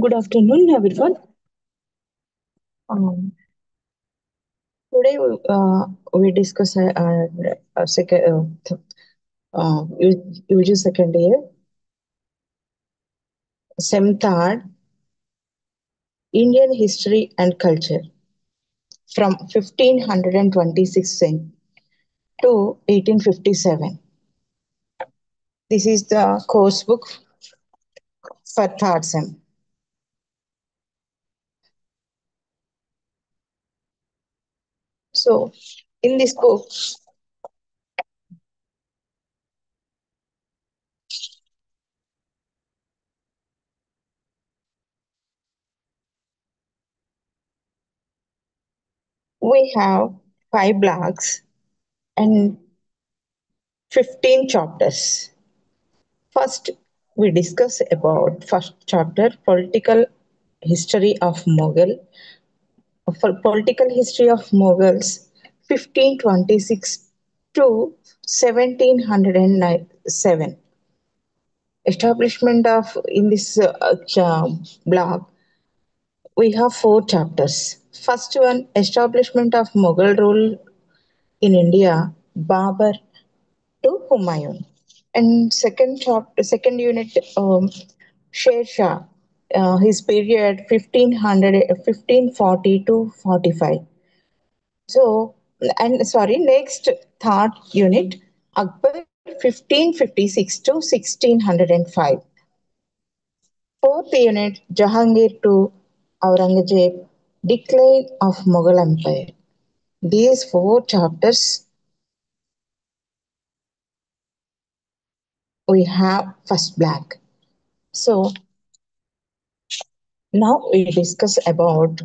Good afternoon, everyone. Um, Today we discuss a second, UG second year, SEM third, Indian history and culture from 1526 to 1857. This is the course book for third SEM. So, in this book, we have five blocks and 15 chapters. First, we discuss about first chapter history of Mughal political history of Mughals 1526 to 1707. Establishment of in this block we have four chapters. First one, establishment of Mughal rule in India, Babur to Humayun. And second unit, Sher Shah, his period 1540 to 45. So, and sorry, next third unit, Akbar 1556 to 1605. Fourth unit, Jahangir to Aurangzeb, decline of Mughal Empire. These four chapters we have first black. So now we discuss about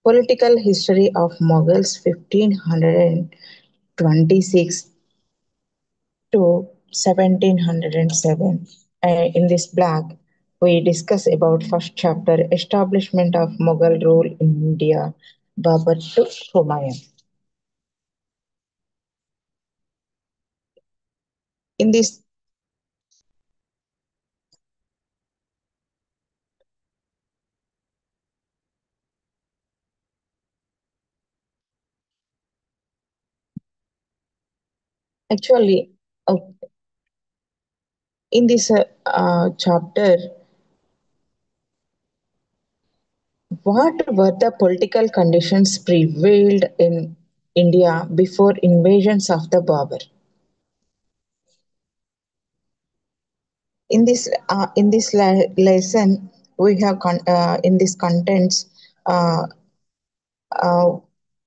political history of Mughals 1526 to 1707. In this black, we discuss about first chapter establishment of Mughal rule in India, Babur to Humayun. In this, actually, uh, in this chapter, what were the political conditions prevailed in India before invasions of the Babur? In this lesson, we have in this contents. Uh, Uh,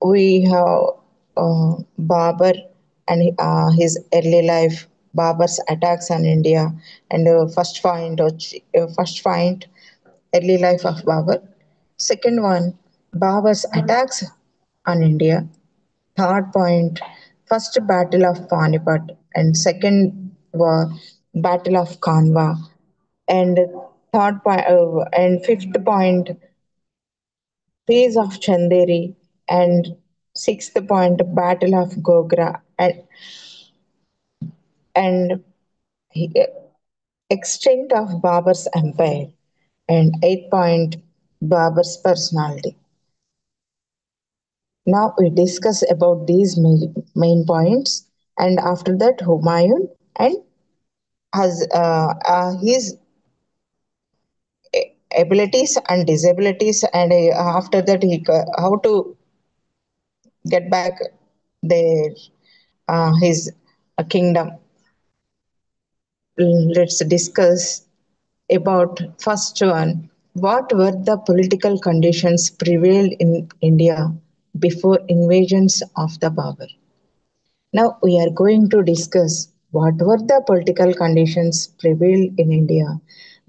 we have Babur and his early life, Babur's attacks on India, and first point, early life of Babur. Second one, Babur's attacks on India. Third point, first battle of Panipat, and second war, battle of Kanwa, and third point, and fifth point, Siege of Chanderi, and sixth point, Battle of Gogra, and extent of Babur's empire, and eighth point, Babur's personality. Now we discuss about these main points, and after that, Humayun and his abilities and disabilities, and after that, how to get back their his kingdom. Let's discuss about first one. What were the political conditions prevailed in India before invasions of the Babur? Now we are going to discuss what were the political conditions prevailed in India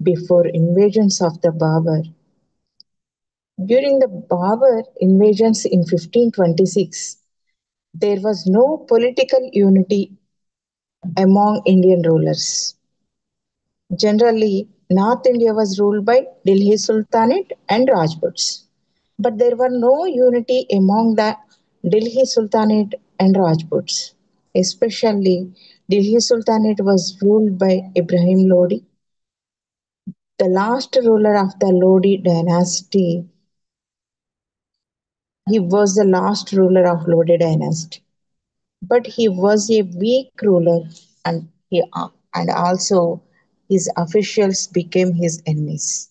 before invasions of the Babur. During the Babur invasions in 1526, there was no political unity among Indian rulers. Generally, North India was ruled by Delhi Sultanate and Rajputs, but there were no unity among the Delhi Sultanate and Rajputs. Especially, Delhi Sultanate was ruled by Ibrahim Lodi, The last ruler of the Lodi dynasty, he was the last ruler of Lodi dynasty, but he was a weak ruler, and and also his officials became his enemies.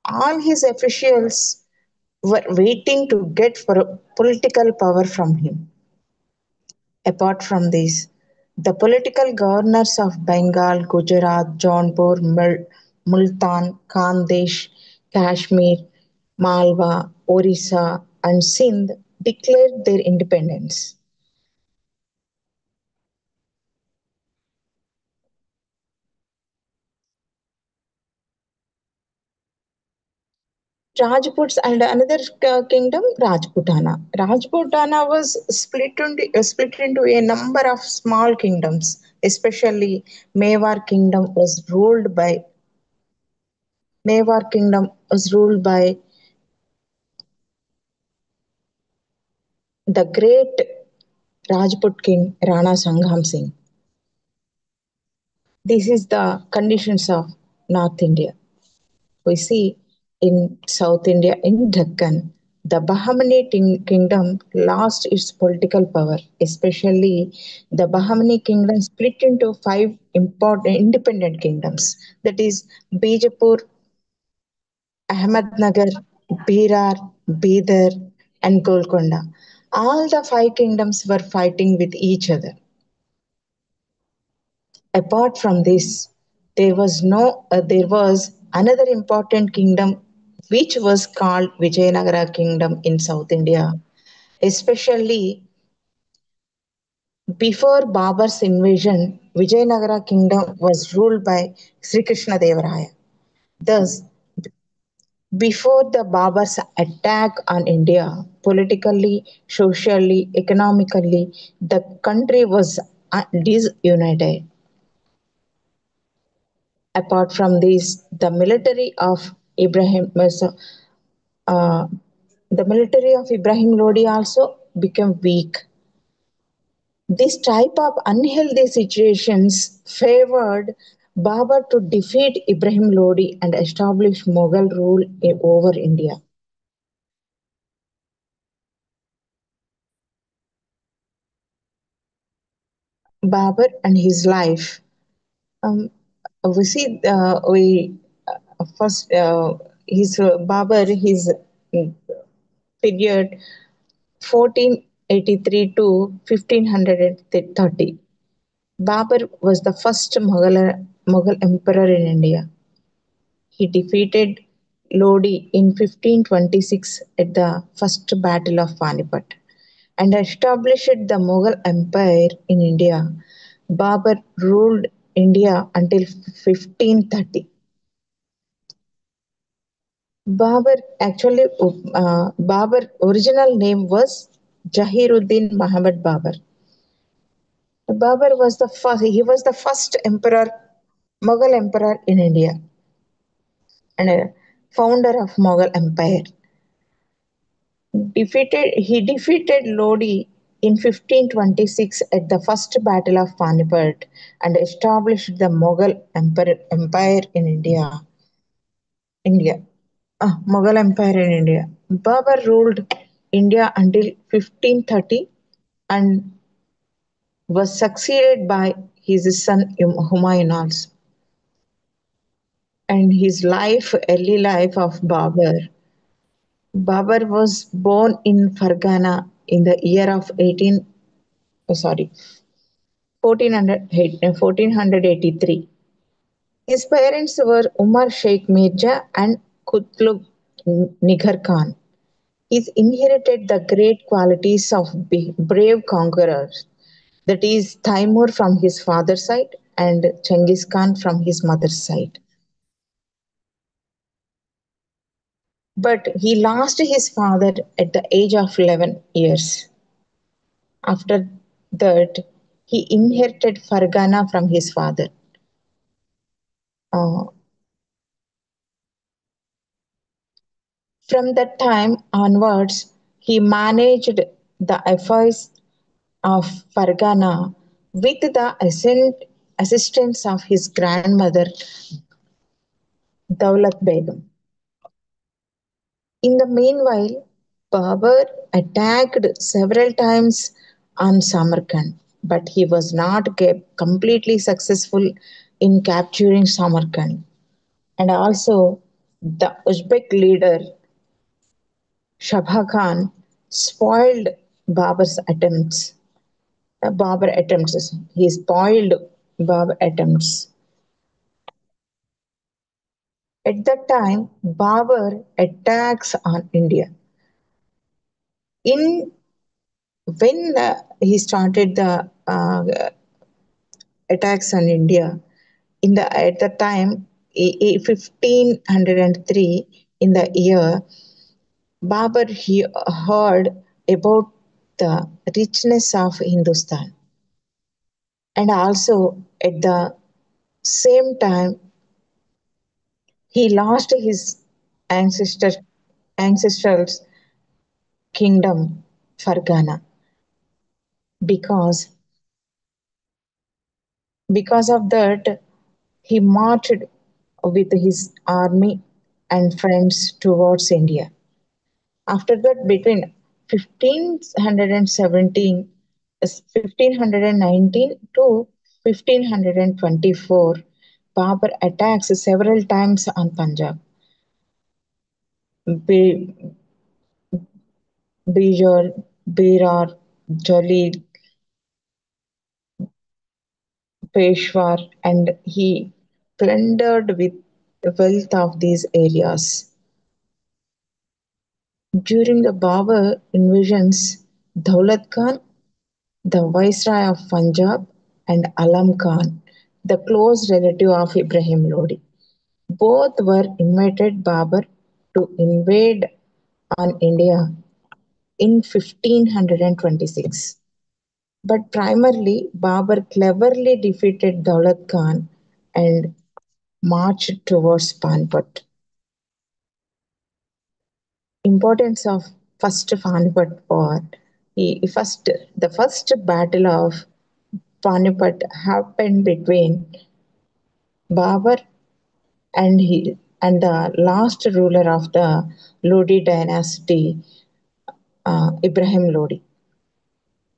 All his officials were waiting to get for political power from him. Apart from this, the political governors of Bengal, Gujarat, Jaunpur, Multan, Khandesh, Kashmir, Malwa, Orissa, and Sindh declared their independence. Rajputs and another kingdom, Rajputana. Rajputana was split into a number of small kingdoms. Especially Mewar kingdom was ruled by the great Rajput king Rana Sangham Singh. This is the conditions of North India. We see in South India, in Deccan, the Bahmani kingdom lost its political power, especially the Bahmani kingdom split into five important independent kingdoms, that is Bijapur, Ahmednagar, Berar, Bidar, and Golconda. All the five kingdoms were fighting with each other. Apart from this, there was another important kingdom which was called Vijayanagara kingdom in South India. Especially before Babur's invasion, Vijayanagara kingdom was ruled by Sri Krishna Devaraya. Thus, before the Babur's attack on India, politically, socially, economically, the country was disunited. Apart from this, uh, the military of Ibrahim Lodi also became weak. This type of unhealthy situations favored Babur to defeat Ibrahim Lodi and establish Mughal rule over India. Babur and his life. Um, we see we first his Babur his period 1483 to 1530. Babur was the first Mughal emperor in India. He defeated Lodi in 1526 at the First Battle of Panipat and established the Mughal Empire in India. Babur ruled India until 1530. Babur original name was Jahiruddin Muhammad Babur. Babur was the first. He was the first emperor, Mughal emperor in India, and a founder of Mughal Empire. He defeated Lodi in 1526 at the First Battle of Panipat and established the Empire in India. India. Mughal Empire in India. Babur ruled India until 1530 and was succeeded by his son Humayun also. And his early life of Babur. Babur was born in Fargana in the year of 1483. His parents were Umar Sheikh Mirza and Kutlug Nigar Khan. He inherited the great qualities of brave conquerors, that is, Taimur from his father's side and Genghis Khan from his mother's side. But he lost his father at the age of 11 years. After that, he inherited Fargana from his father. Uh, from that time onwards, he managed the affairs of Fargana with the assistance of his grandmother Daulat Begum. In the meanwhile, Babur attacked several times on Samarkand, but he was not completely successful in capturing Samarkand. And also, the Uzbek leader Shabha Khan spoiled Babur's attempts. Babur attempts. He spoiled Babur attempts. At that time, Babur attacks on India. In when he started the attacks on India, in the at the time 1503 in the year, Babur he heard about the richness of Hindustan, and also at the same time he lost his ancestor ancestral kingdom Fargana because of that he marched with his army and friends towards India. After that, between 1517, 1519 to 1524, Babur attacks several times on Punjab. Bijor, Berar, Jalil, Peshawar, and he plundered with the wealth of these areas. During the Babur invasions, Daulat Khan, the Viceroy of Punjab, and Alam Khan, the close relative of Ibrahim Lodi, both were invited Babur to invade on India in 1526. But primarily, Babur cleverly defeated Daulat Khan and marched towards Panipat. Importance of first Panipat war. The first battle of Panipat happened between Babur and the last ruler of the Lodi dynasty, Ibrahim Lodi.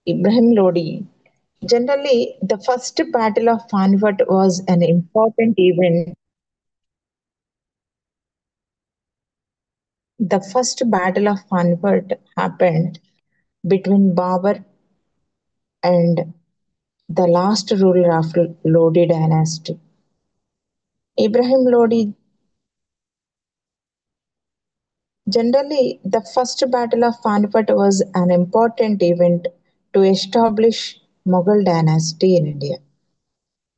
Ibrahim Lodi. Generally, the first battle of Panipat was an important event. The first battle of Panipat happened between Babur and the last ruler of Lodi dynasty. Ibrahim Lodi. Generally, the first battle of Panipat was an important event to establish Mughal dynasty in India.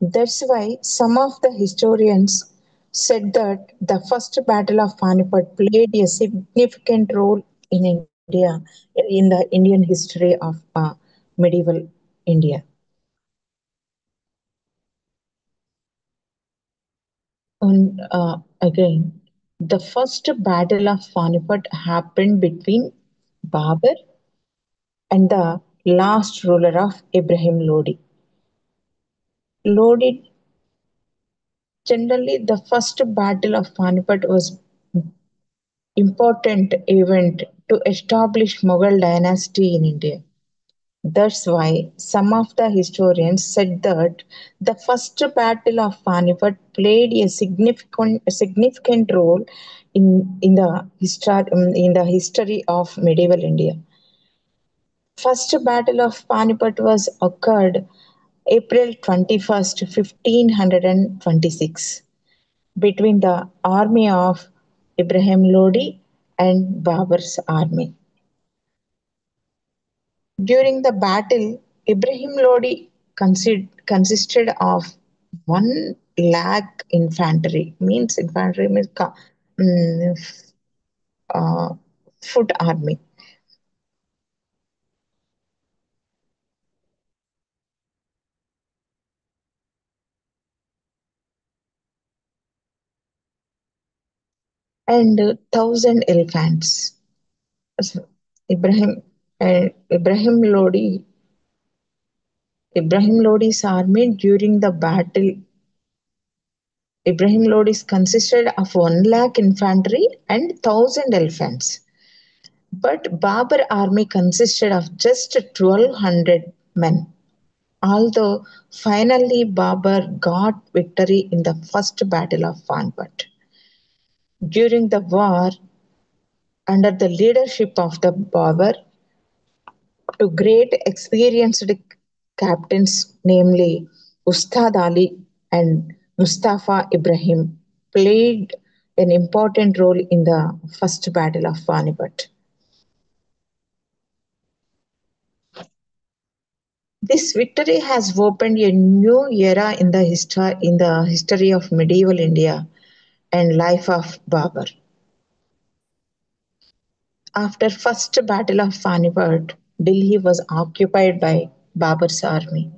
That's why some of the historians said that the first battle of Panipat played a significant role in India, in the Indian history of medieval India. And again, the first battle of Panipat happened between Babur and the last ruler of Ibrahim Lodi. Lodi, generally, the first battle of Panipat was important event to establish Mughal dynasty in India. That's why some of the historians said that the first battle of Panipat played a significant role in the history of medieval India. First battle of Panipat was occurred April 21st, 1526, between the army of Ibrahim Lodi and Babur's army. During the battle, Ibrahim Lodi consisted of 1 lakh infantry, means mm, uh, foot army, and 1,000 elephants. So Ibrahim Ibrahim Lodi's army during the battle Ibrahim Lodis consisted of 1 lakh infantry and 1,000 elephants. But Babur army consisted of just 1,200 men. Although finally Babur got victory in the first battle of Panipat. During the war, under the leadership of the Babur, two great experienced captains, namely Ustad Ali and Mustafa Ibrahim, played an important role in the first battle of Panipat. This victory has opened a new era in the history of medieval India and life of Babur. After first battle of Panipat, Delhi was occupied by Babur's army.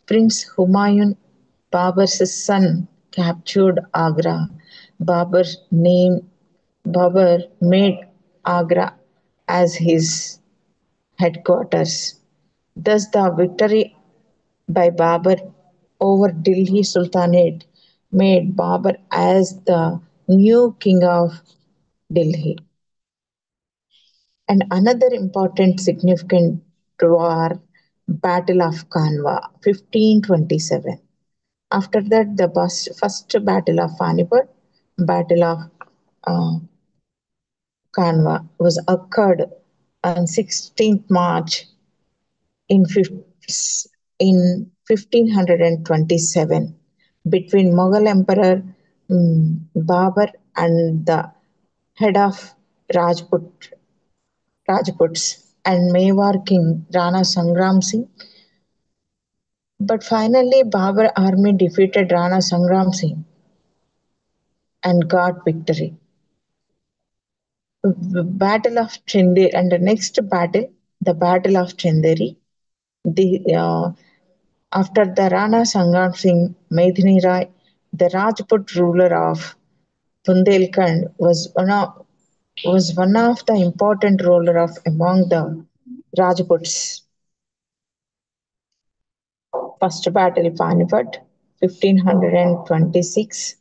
Prince Humayun, Babur's son, captured Agra. Babur named Babur made Agra as his headquarters. Thus, the victory by Babur over Delhi Sultanate made Babur as the new king of Delhi. And another important significant war, Battle of Kanwa, 1527. After that, the first Battle of Panipat, Battle of uh, Kanwa, was occurred on 16th March in, in 1527 between Mughal Emperor Babur and the head of Rajput, Rajputs and Mewar king Rana Sangram Singh. But finally, Babur army defeated Rana Sangram Singh and got victory. Battle of Chanderi and the next battle, the Battle of Chanderi. After the Rana Sangram Singh, Medini Rai, the Rajput ruler of Bundelkhand, was one of the important ruler of among the Rajputs. First battle Panipat, 1526,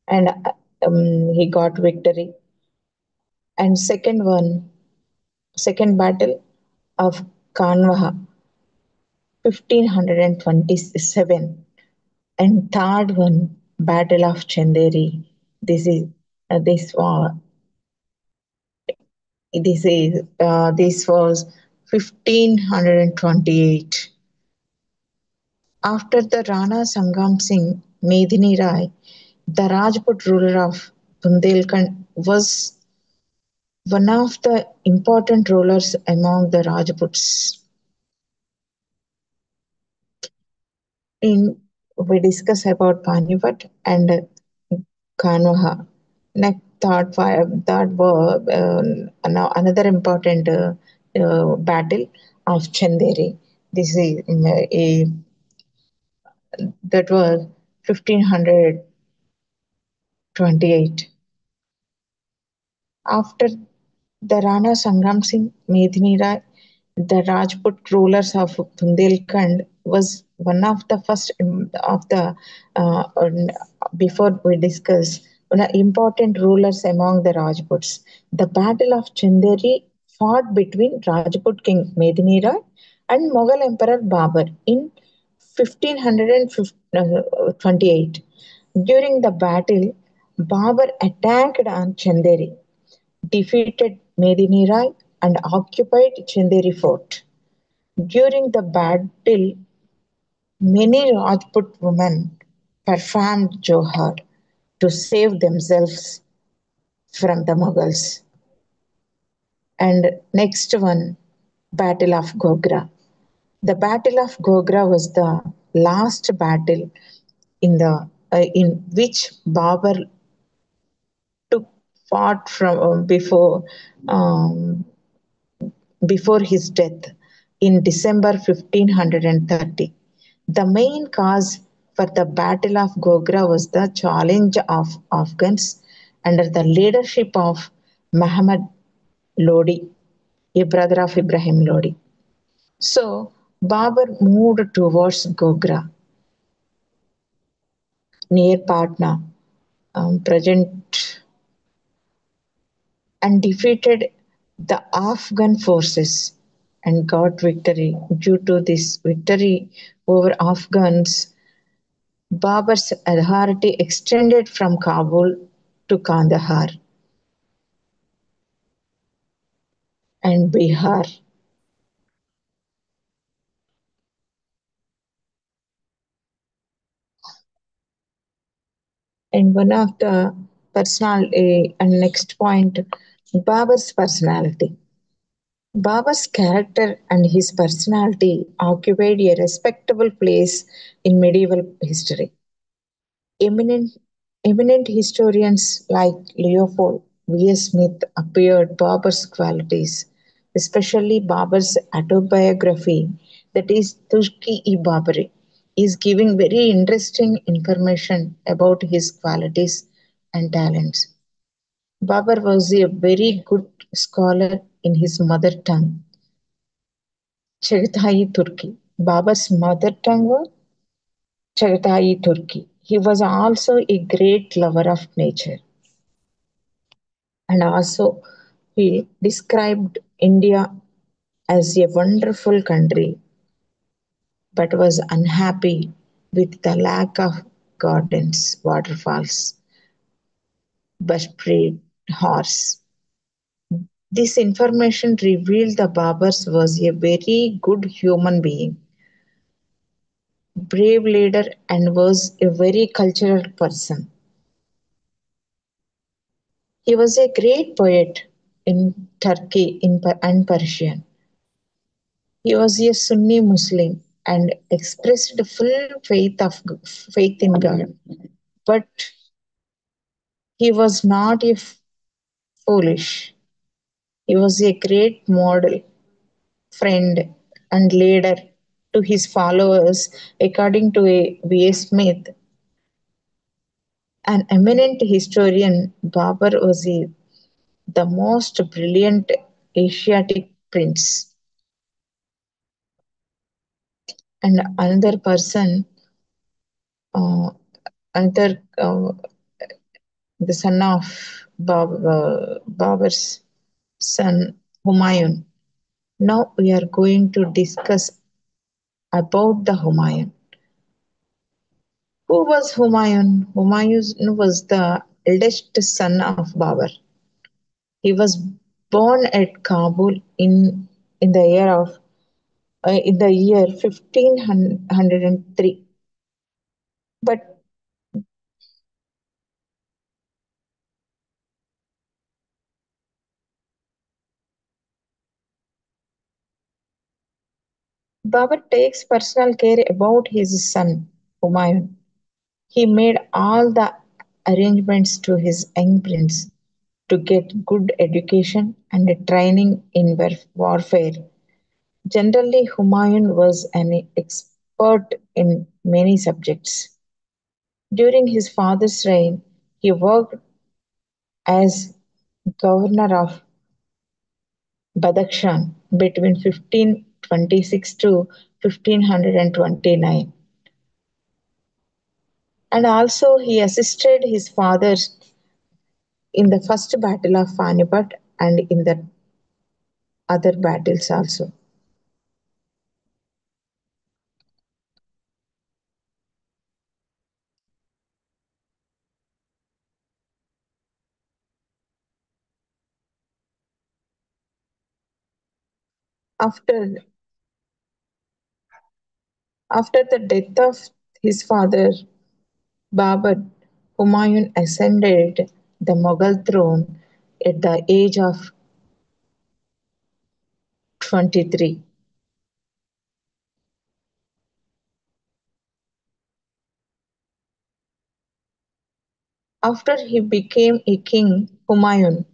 and he got victory. And second battle of Kanwaha, 1527, and third one, Battle of Chanderi. This is this war. This was 1528. After the Rana Sangam Singh Medini Rai, the Rajput ruler of Bundelkhand, was one of the important rulers among the Rajputs. In we discuss about Panipat and Kanwaha. Next, third war, now another important battle of Chanderi. This is that was 1528. After the Rana Sangram Singh Medini Rai, the Rajput rulers of Bundelkhand, was one of the first of the before we discuss important rulers among the Rajputs. The Battle of Chanderi fought between Rajput king Medini Rai and Mughal Emperor Babur in 1528. During the battle, Babur attacked on Chanderi, defeated Medini Rai, and occupied Chanderi fort. During the battle, many Rajput women performed Johar to save themselves from the Mughals. And next one, Battle of Gogra. The Battle of Gogra was the last battle in which Babur took part from before his death in December 1530. The main cause for the Battle of Gogra was the challenge of Afghans under the leadership of Muhammad Lodi, a brother of Ibrahim Lodi. So Babur moved towards Gogra near Patna. present and defeated the Afghan forces and got victory. Due to this victory over Afghans, Babur's authority extended from Kabul to Kandahar and Bihar. And one of the personality and next point, Babur's personality. Babur's character and his personality occupied a respectable place in medieval history. Eminent, eminent historians like Leopold V.S. Smith appeared Babur's qualities, especially Babur's autobiography, that is Turki-i-Babri, is giving very interesting information about his qualities and talents. Babur was a very good scholar in his mother tongue, Chagatai Turki. Babur's mother tongue was Chagatai Turki. He was also a great lover of nature, and also he described India as a wonderful country but was unhappy with the lack of gardens, waterfalls, bush-breed horse. This information revealed the Baburs was a very good human being, brave leader, and was a very cultural person. He was a great poet in Turkey and Persian. He was a Sunni Muslim and expressed full faith in God. But he was not a foolish. He was a great model, friend, and leader to his followers, according to a V.S. Smith, an eminent historian. Babur was the most brilliant Asiatic prince. And another person, uh, another the son of Babur's son Humayun. Now we are going to discuss about the Humayun. Who was Humayun? Humayun was the eldest son of Babur. He was born at Kabul in the year of in the year 1503. But Babur takes personal care about his son Humayun. He made all the arrangements to his young prince to get good education and training in warfare. Generally, Humayun was an expert in many subjects. During his father's reign, he worked as governor of Badakhshan between 1526 to 1529, and also he assisted his father in the first battle of Panipat and in the other battles also. After after the death of his father Babur, Humayun ascended the Mughal throne at the age of 23. After he became a king, Humayun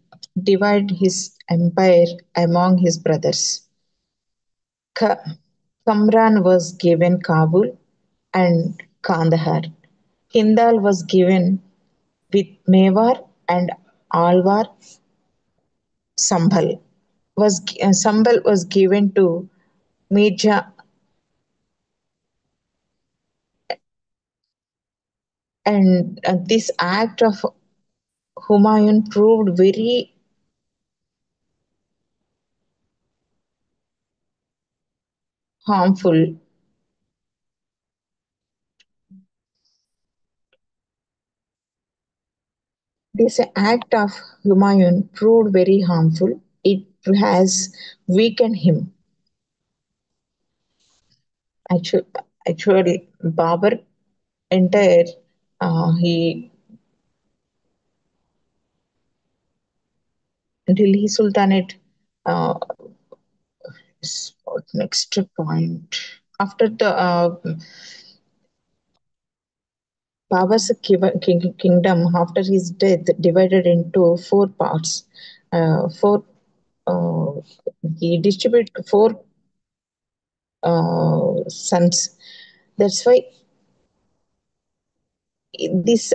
divided his empire among his brothers. Kamran was given Kabul and Kandahar. Hindal was given with Mewar and Alwar. Sambhal was given to Mirza And this act of Humayun proved very harmful. This act of Humayun proved very harmful. It has weakened him. Actually, actually Babur entire he Delhi Sultanate next point. After the Babur's kingdom, after his death, divided into four parts. Four uh, he distributed four sons. That's why this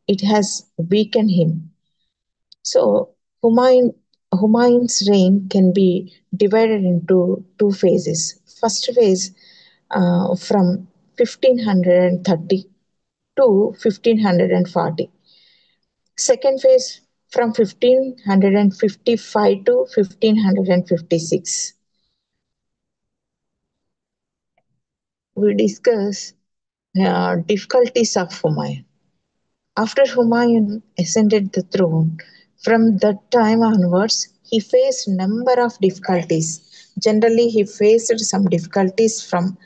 it has weakened him. So Humayun's reign can be divided into two phases. First phase from 1530 to 1540. Second phase from 1555 to 1556. We discuss difficulties of Humayun. After Humayun ascended the throne, from that time onwards, he faced number of difficulties. Generally, he faced some difficulties from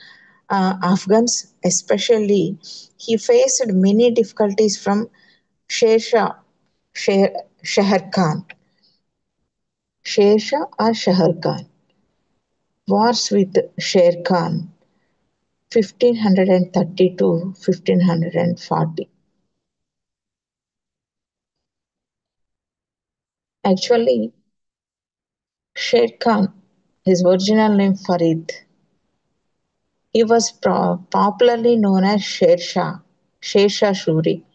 Afghans, especially he faced many difficulties from Sher Shah, Shahar Khan, Sher Shah or Shahar Khan. Wars with Sher Khan, 1530 to 1540. Actually, Sher Khan, his original name Farid, he was popularly known as Sher Shah Shuri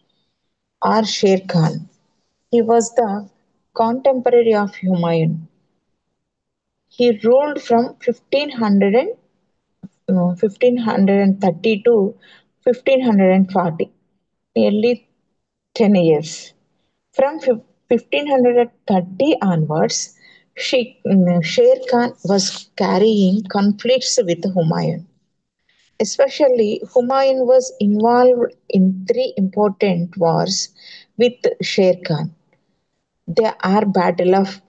or Sher Khan. He was the contemporary of Humayun. He ruled from 1530 to 1540, nearly 10 years. From 1530 onwards, Sher Khan was carrying conflicts with Humayun. Especially, Humayun was involved in three important wars with Sher Khan. They are Battle of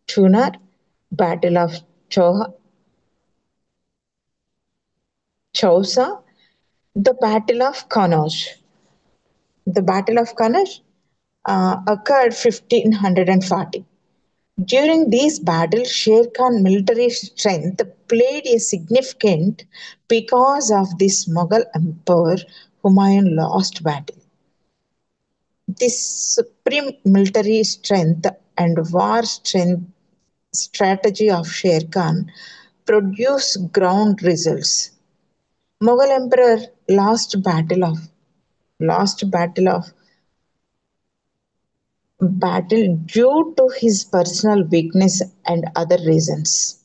Chunar, Battle of Chausa, the Battle of Kannauj. The Battle of Kannauj occurred 1540. During these battles, Sher Khan's military strength played a significant because of this Mughal emperor Humayun lost battle. This supreme military strength and war strength strategy of Sher Khan produced ground results. Mughal emperor lost battle due to his personal weakness and other reasons.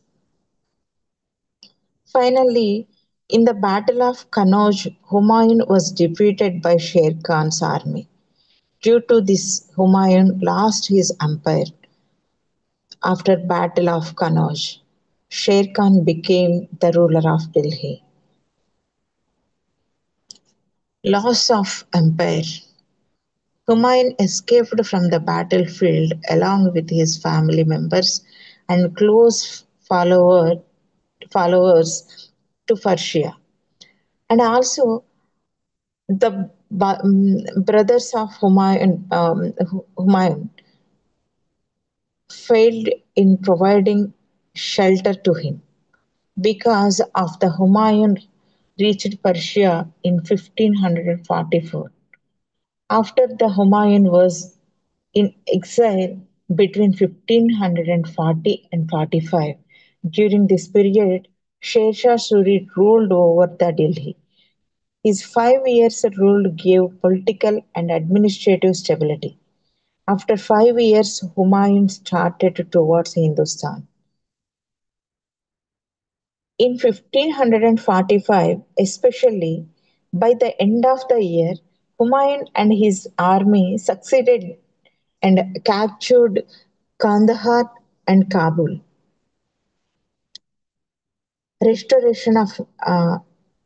Finally, in the Battle of Kannauj, Humayun was defeated by Sher Khan's army. Due to this, Humayun lost his empire. After Battle of Kannauj, Sher Khan became the ruler of Delhi. Loss of empire. Humayun escaped from the battlefield along with his family members and close followers to Persia. And also, the brothers of Humayun failed in providing shelter to him because of the Humayun reached Persia in 1544. After the Humayun was in exile between 1540 and 45. During this period, Sher Shah Suri ruled over the Delhi. His 5 years rule gave political and administrative stability. After 5 years, Humayun started towards Hindustan. In 1545, especially, By the end of the year, Humayun and his army succeeded and captured Kandahar and Kabul. Restoration of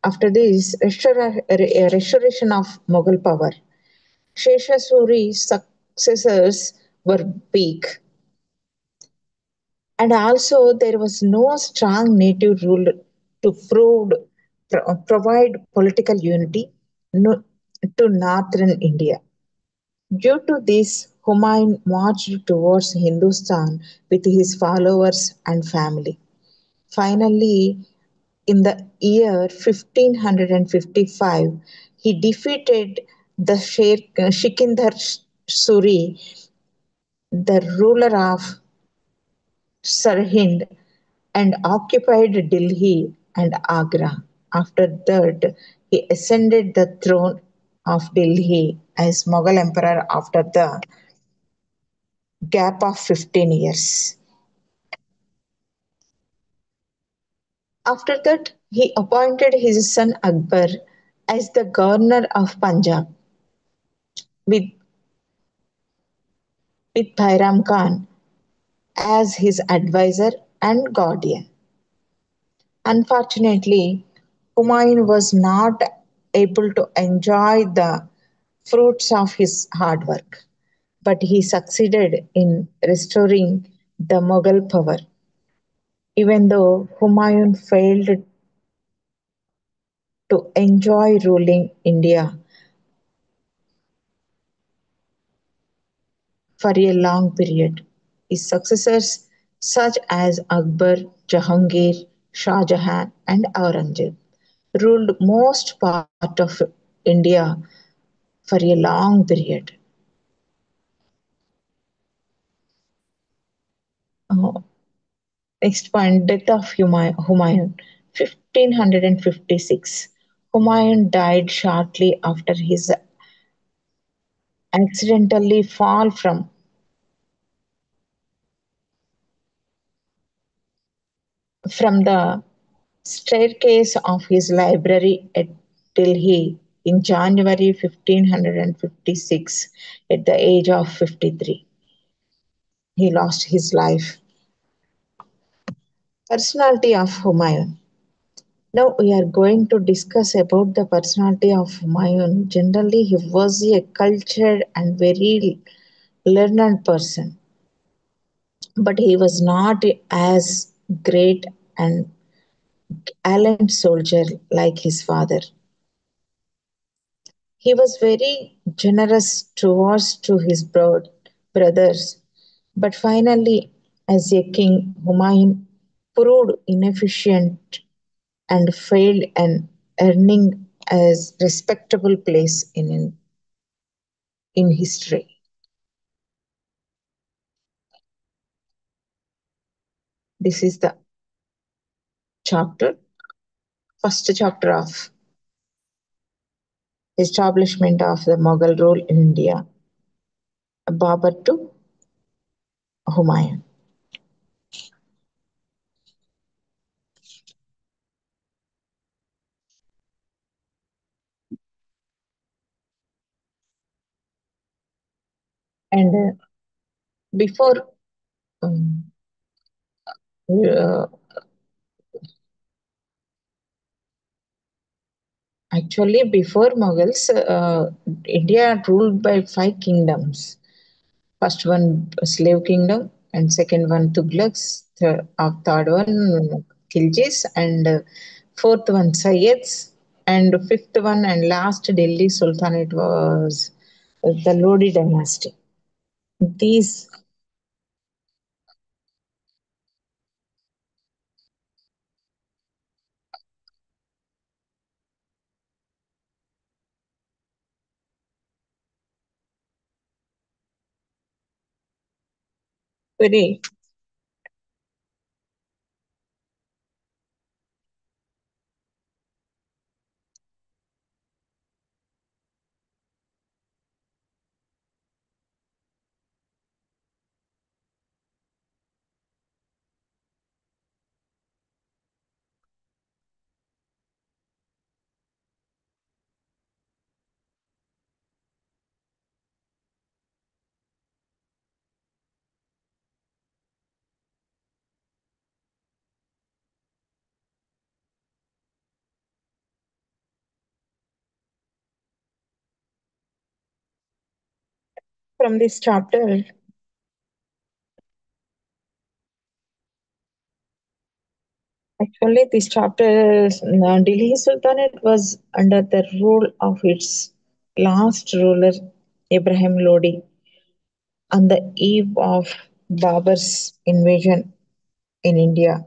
After this restoration of Mughal power, Shesha Suri's successors were weak, and also there was no strong native rule to provide political unity to northern India. Due to this, Humayun marched towards Hindustan with his followers and family. Finally, in the year 1555, he defeated the Shikindhar Suri, the ruler of Sirhind, and occupied Delhi and Agra. After that, he ascended the throne of Delhi as Mughal emperor after the gap of 15 years. After that, he appointed his son Akbar as the governor of Punjab with, with Bairam Khan as his advisor and guardian. Unfortunately, Humayun was not able to enjoy the fruits of his hard work, but he succeeded in restoring the Mughal power. Even though Humayun failed to enjoy ruling India for a long period, his successors such as Akbar, Jahangir, Shah Jahan, and Aurangzeb ruled most part of India for a long period. Uh, Next point, death of Humayun. 1556. Humayun died shortly after his accidentally fall from the staircase of his library at Delhi in January 1556 at the age of 53. He lost his life. Personality of Humayun. Now we are going to discuss about the personality of Humayun. Generally, he was a cultured and very learned person, but he was not as great and gallant soldier like his father. He was very generous towards to his brothers, but finally, as a king, Humayun proved inefficient and failed in earning a respectable place in history. This is the chapter, first chapter of establishment of the Mughal rule in India, Babur to Humayun. And before um, uh, actually before Mughals, India ruled by five kingdoms. First one slave kingdom, and second one Tughlaqs, third one Khiljis, and fourth one Sayyids, and fifth one and last Delhi Sultanate was the Lodi dynasty. These very from this chapter, actually, this chapter, Delhi Sultanate was under the rule of its last ruler, Ibrahim Lodi, on the eve of Babur's invasion in India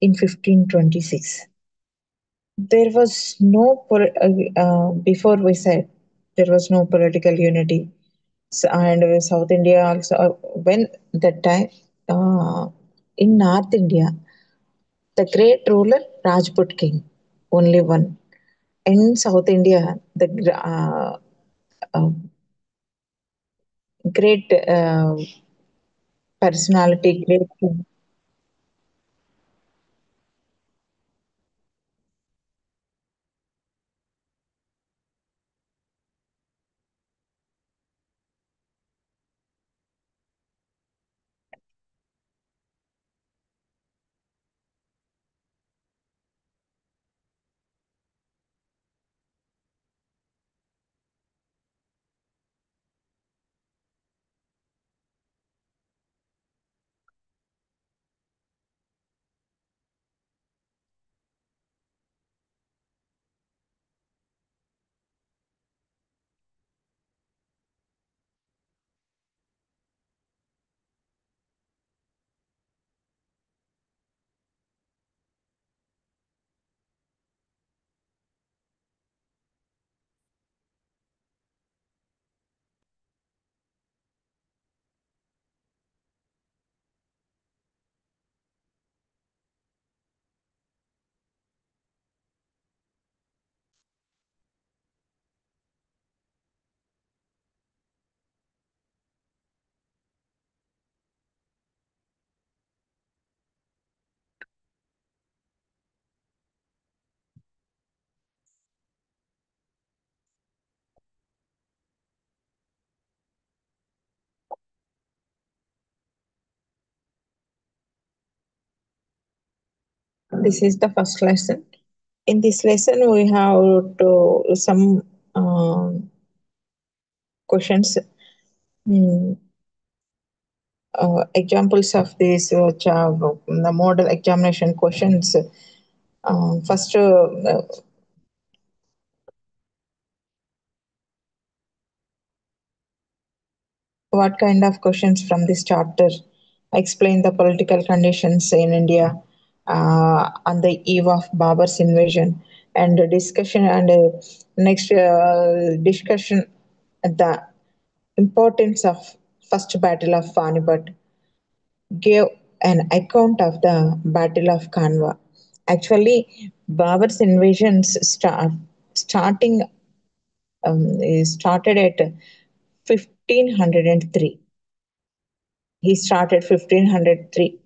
in 1526. There was no, before we said, there was no political unity. And South India also, when that time, uh, in North India, the great ruler Rajput king, only one. In South India, the uh, great personality, great king. This is the first lesson. In this lesson, we have to some questions, mm, examples of these, which are the model examination questions. First, what kind of questions from this chapter? Explain the political conditions in India on the eve of Babur's invasion, and the discussion and next discussion the importance of first battle of Panipat, gave an account of the Battle of Kanwa. Actually, Babur's invasions starting started at 1503. He started 1503,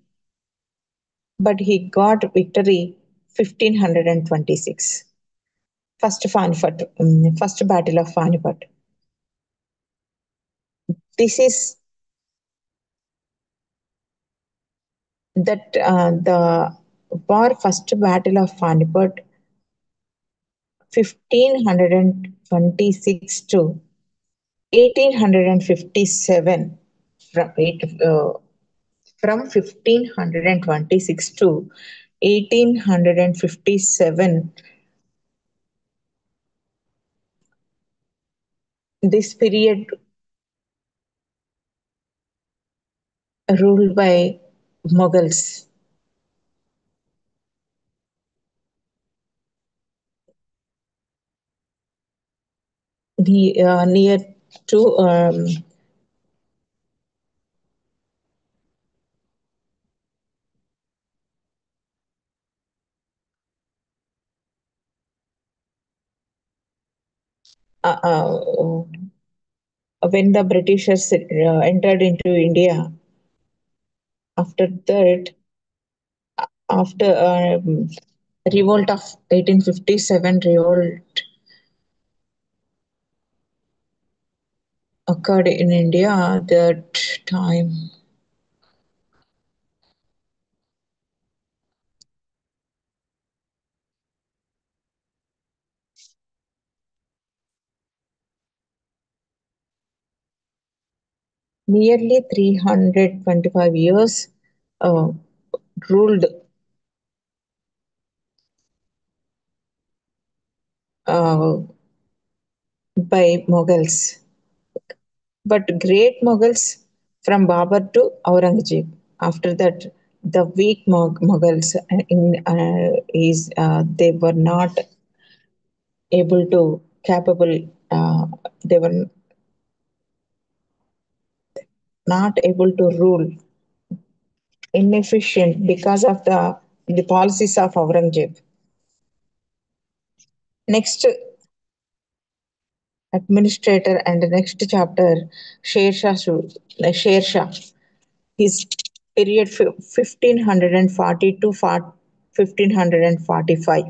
but he got victory 1526. First battle of Panipat. This is that the war first battle of Panipat 1526 to 1857, from 1526 to 1857, this period ruled by Mughals. Near to when the Britishers entered into India. After that, after revolt of 1857 revolt occurred in India that time. Nearly 325 years uh, ruled uh, by Mughals. But great Mughals from Babur to Aurangzeb. After that, the weak Mughals they were not able to capable. They were not able to rule inefficient because of the policies of Aurangzeb. Next administrator and the next chapter, Sher Shah. Sher Shah. His period 1540 to 1545.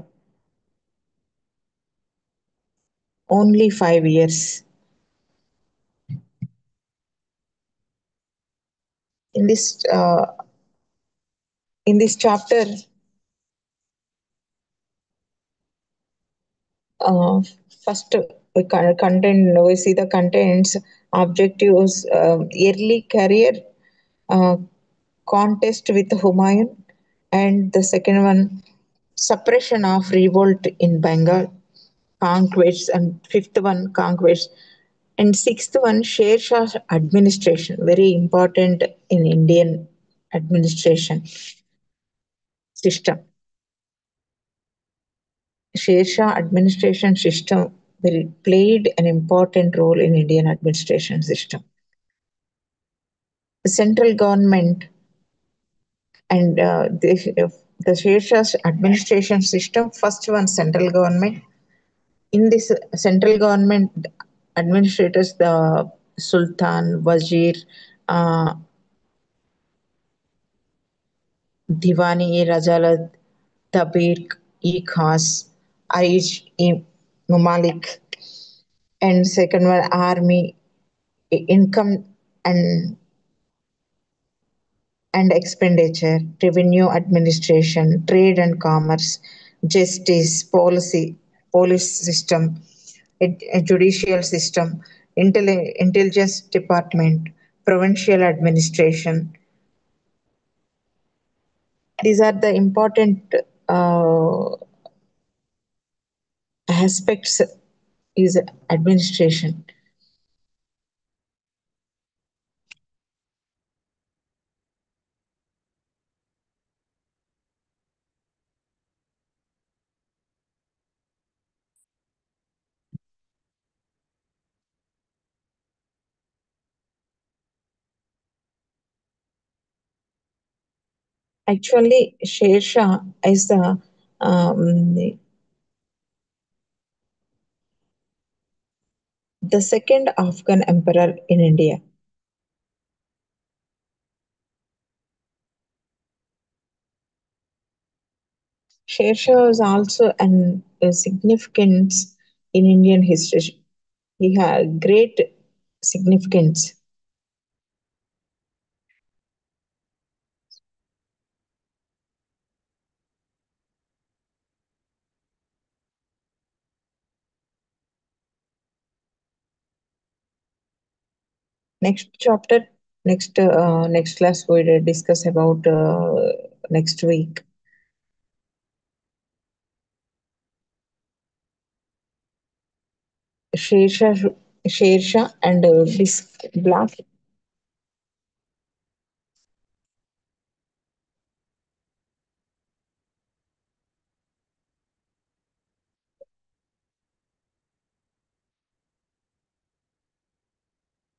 Only 5 years. In this uh, in this chapter, uh, first we see the contents, objectives, early career, uh, contest with Humayun, and the second one, suppression of revolt in Bengal, conquests, and fifth one, conquests, and sixth one, Sher Shah administration, very important in Indian administration system. Sher Shah administration system played an important role in Indian administration system. The central government and the Sher Shah's administration system. First one, central government. In this central government administrators, the Sultan, Wazir, uh, Diwani Rajalat, Tabir Khas, Aish Mumalik, and second one, army, income and expenditure, revenue administration, trade and commerce, justice, police system, judicial system, intelligence department, provincial administration. These are the important uh, aspects is administration. Actually, Sher Shah is the second Afghan emperor in India. Sher Shah is also a significance in Indian history. He had great significance. Next chapter, next class we will discuss about next week. Sher Shah, Sher Shah and this black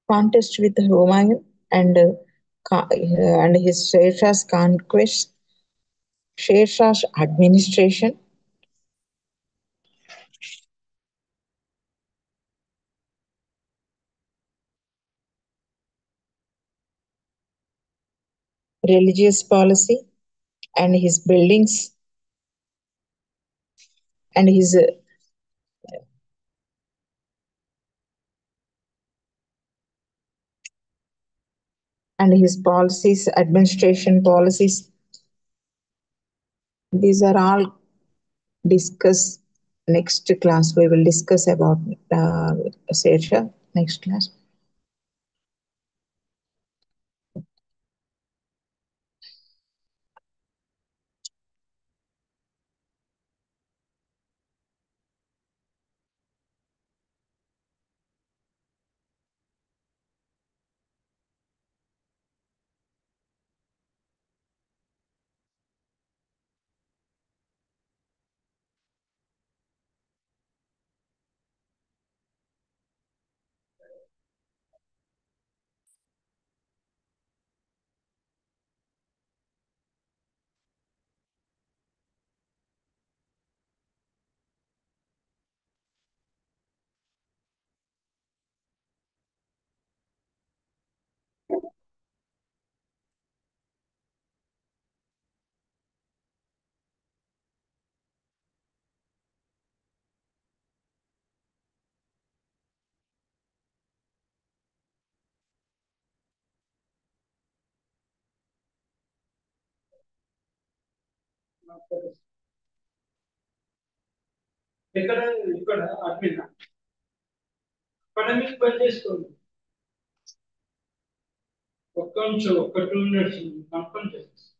contest with Humayun and and his Sher Shah's conquest, Sher Shah's administration, religious policy, and his buildings and his policies, administration policies. These are all discussed next class. We will discuss about Sher Shah next class. ఇక్కడ ఇక్కడ admin academic పని చేసుకోండి. ఒక్క నిమిషం ఒక్క 2 minutes confirm చేస్తాను.